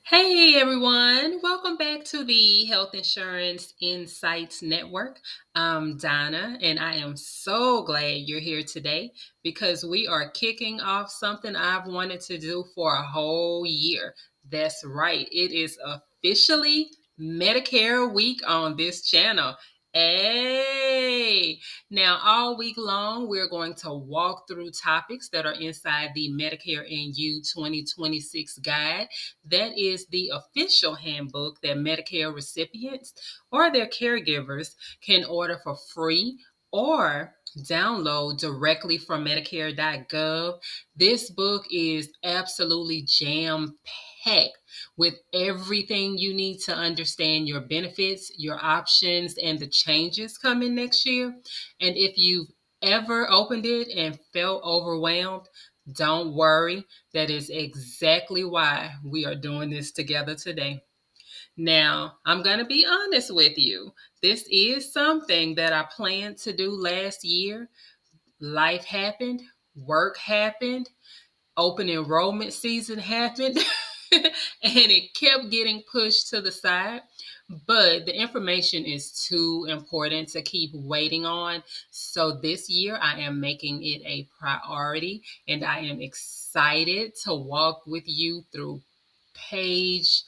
Hey everyone, welcome back to the Health Insurance Insights Network. I'm Dinah, and I am so glad you're here today because we are kicking off something I've wanted to do for a whole year. That's right, it is officially Medicare Week on this channel. Hey! Now, all week long, we're going to walk through topics that are inside the Medicare and You 2026 guide. That is the official handbook that Medicare recipients or their caregivers can order for free or download directly from Medicare.gov. This book is absolutely jam packed with everything you need to understand your benefits, your options, and the changes coming next year. And if you've ever opened it and felt overwhelmed, don't worry. That is exactly why we are doing this together today. Now, I'm going to be honest with you. This is something that I planned to do last year. Life happened, work happened, open enrollment season happened, and it kept getting pushed to the side. But the information is too important to keep waiting on. So this year, I am making it a priority, and I am excited to walk with you through page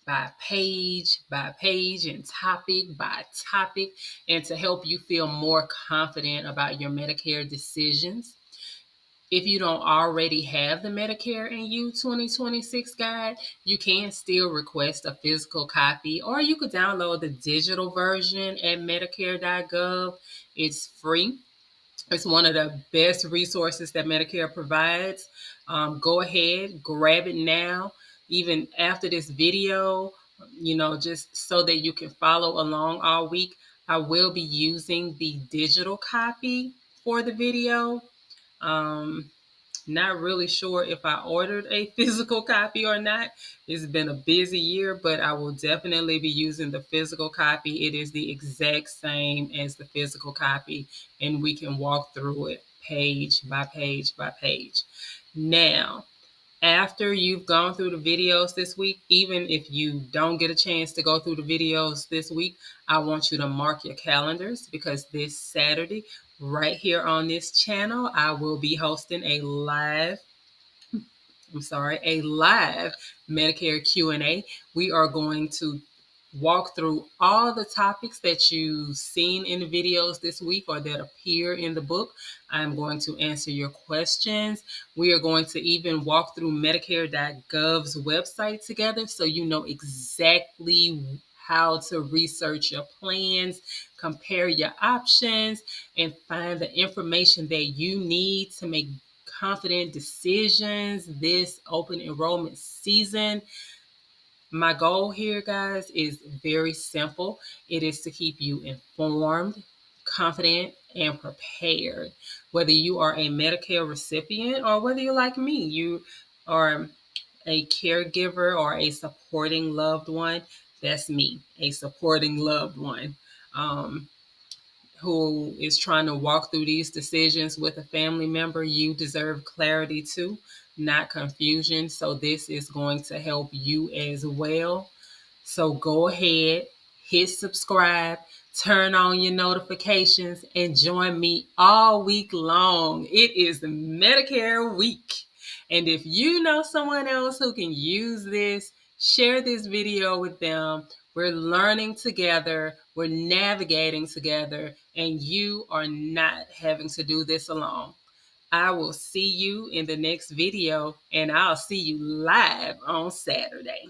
by page by page and topic by topic, and to help you feel more confident about your Medicare decisions. If you don't already have the Medicare and You 2026 guide, you can still request a physical copy, or you could download the digital version at Medicare.gov. It's free. It's one of the best resources that Medicare provides. Go ahead, grab it now, even after this video, just so that you can follow along all week. I will be using the digital copy for the video. Um, Not really sure if I ordered a physical copy or not. It's been a busy year, but I will definitely be using the physical copy. It is the exact same as the physical copy, and we can walk through it page by page by page. Now, after you've gone through the videos this week, even if you don't get a chance to go through the videos this week, I want you to mark your calendars because this Saturday, right here on this channel, I will be hosting a live Medicare Q&A. We are going to walk through all the topics that you've seen in the videos this week or that appear in the book. I'm going to answer your questions. We are going to even walk through Medicare.gov's website together so you know exactly how to research your plans, compare your options, and find the information that you need to make confident decisions this open enrollment season. My goal here, guys, is very simple. It is to keep you informed, confident, and prepared. Whether you are a Medicare recipient or whether you're like me, you are a caregiver or a supporting loved one. That's me, a supporting loved one. Who is trying to walk through these decisions with a family member. You deserve clarity too, not confusion. So this is going to help you as well. So go ahead, hit subscribe, turn on your notifications, and join me all week long. It is Medicare week. And if you know someone else who can use this, share this video with them. We're learning together, we're navigating together, and you are not having to do this alone. I will see you in the next video, and I'll see you live on Saturday.